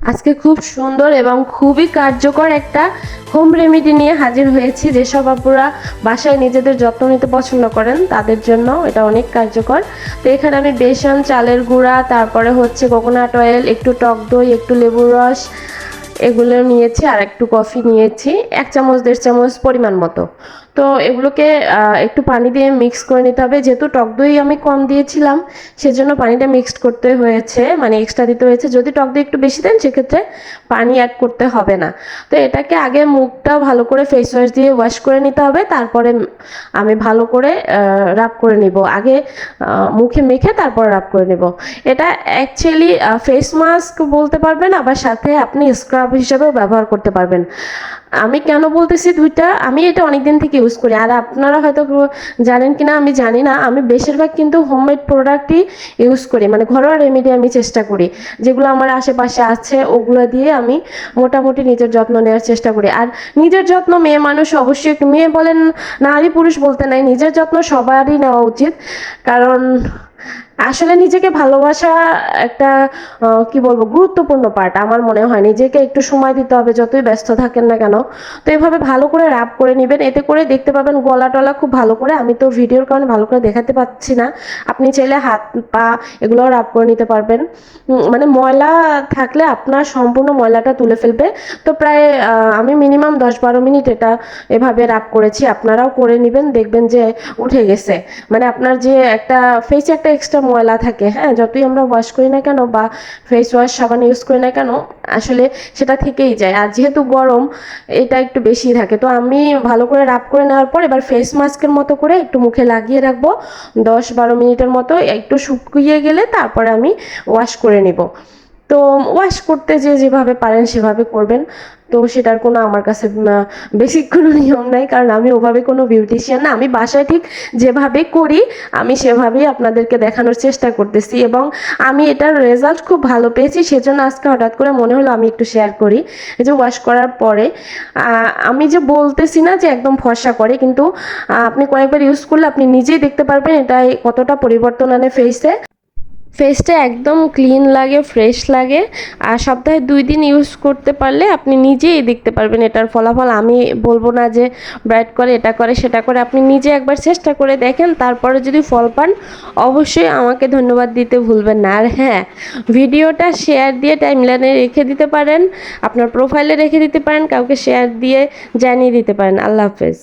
আজকে খুব সুন্দর এবং খুবই কার্যকর একটা হোম রেমেডি নিয়ে হাজির হয়েছি। যেসব আপুরা বাসায় নিজেদের যত্ন নিতে পছন্দ করেন তাদের জন্য এটা অনেক কার্যকর। তো এখানে আমি বেসন, চালের গুঁড়া, তারপরে হচ্ছে কোকোনাট অয়েল, একটু টক দই, একটু লেবুর রস এগুলো নিয়েছি, আর একটু কফি নিয়েছি, 1-1.5 চামচ পরিমাণ মতো। তো এগুলোকে একটু পানি দিয়ে মিক্স করে নিতে হবে। যেহেতু টক দই আমি কম দিয়েছিলাম সেজন্য পানিটা মিক্সড করতে হয়েছে, মানে এক্সট্রা দিতে হয়েছে। যদি টক দই একটু বেশি দেন সেক্ষেত্রে পানি অ্যাড করতে হবে না। তো এটাকে আগে মুখটা ভালো করে ফেস ওয়াশ দিয়ে ওয়াশ করে নিতে হবে, তারপরে আমি ভালো করে রাব করে নিব। আগে মুখে মেখে তারপর রাব করে নিব। এটা অ্যাকচুয়ালি ফেস মাস্ক বলতে পারবেন, আবার সাথে আপনি স্ক্রাব হিসাবেও ব্যবহার করতে পারবেন। আমি কেন বলতেছি দুইটা, আমি এটা অনেকদিন থেকে ইউজ করি, আর আপনারা হয়তো জানেন কিনা আমি জানি না। আমি বেশিরভাগ কিন্তু হোমমেড প্রোডাক্টই ইউজ করি, মানে ঘরোয়া রেমেডি আমি চেষ্টা করি, যেগুলো আমার আশেপাশে আছে ওগুলো দিয়ে আমি মোটামুটি নিজের যত্ন নেওয়ার চেষ্টা করি। আর নিজের যত্ন মেয়ে মানুষ অবশ্যই, মেয়ে বলেন নারী পুরুষ বলতে নাই, নিজের যত্ন সবারই নেওয়া উচিত। কারণ আসলে নিজেকে ভালোবাসা একটা কি বলবো গুরুত্বপূর্ণ পার্ট আমার মনে হয়। নিজেকে একটু সময় দিতে হবে যতই ব্যস্ত থাকেন না কেন। তো এভাবে ভালো করে রাব করে নেবেন, এতে করে দেখতে পাবেন গলা টলা খুব ভালো করে। আমি তো ভিডিওর কারণে ভালো করে দেখাতে পাচ্ছি না, আপনি চাইলে হাত পা এগুলো রাব করে নিতে পারবেন। মানে ময়লা থাকলে আপনার সম্পূর্ণ ময়লাটা তুলে ফেলবে। তো প্রায় আমি মিনিমাম 10-12 মিনিট এটা এভাবে রাব করেছি, আপনারাও করে নেবেন, দেখবেন যে উঠে গেছে। মানে আপনার যে একটা ফেসে একটা এক্সট্রা ময়লা থাকে, হ্যাঁ, যতই আমরা ওয়াশ করি না কেন বা ফেস ওয়াশ সাবান ইউজ করি না কেন, আসলে সেটা থেকেই যায়। আর যেহেতু গরম এটা একটু বেশি থাকে। তো আমি ভালো করে রাব করে নেওয়ার পর এবার ফেস মাস্কের মতো করে একটু মুখে লাগিয়ে রাখবো 10-12 মিনিটের মতো। একটু শুকিয়ে গেলে তারপরে আমি ওয়াশ করে নিব। তো ওয়াশ করতে যেভাবে পারেন সেভাবে করবেন। তো সেটার কোনো আমার কাছে বেসিক কোনো নিয়ম নাই, কারণ আমি ওভাবে কোনো বিউটিশিয়ান না। আমি বাসায় ঠিক যেভাবে করি আমি সেভাবেই আপনাদেরকে দেখানোর চেষ্টা করতেছি, এবং আমি এটার রেজাল্ট খুব ভালো পেয়েছি। সেজন্য আজকে হঠাৎ করে মনে হলো আমি একটু শেয়ার করি। এই যে ওয়াশ করার পরে আমি যে বলতেছি না যে একদম ফর্সা করে, কিন্তু আপনি কয়েকবার ইউজ করলে আপনি নিজেই দেখতে পারবেন এটা কতটা পরিবর্তন আনে ফেসে। ফেসটা একদম ক্লিন লাগে, ফ্রেশ লাগে। আর সপ্তাহে 2 দিন ইউজ করতে পারলে আপনি নিজেই দেখতে পারবেন এটার ফলাফল। আমি বলবো না যে ব্রাইট করে, এটা করে, সেটা করে। আপনি নিজে একবার চেষ্টা করে দেখেন, তারপরে যদি ফল পান অবশ্যই আমাকে ধন্যবাদ দিতে ভুলবেন না। আর হ্যাঁ, ভিডিওটা শেয়ার দিয়ে টাইমলাইনে রেখে দিতে পারেন, আপনার প্রোফাইলে রেখে দিতে পারেন, কাউকে শেয়ার দিয়ে জানিয়ে দিতে পারেন। আল্লাহ হাফেজ।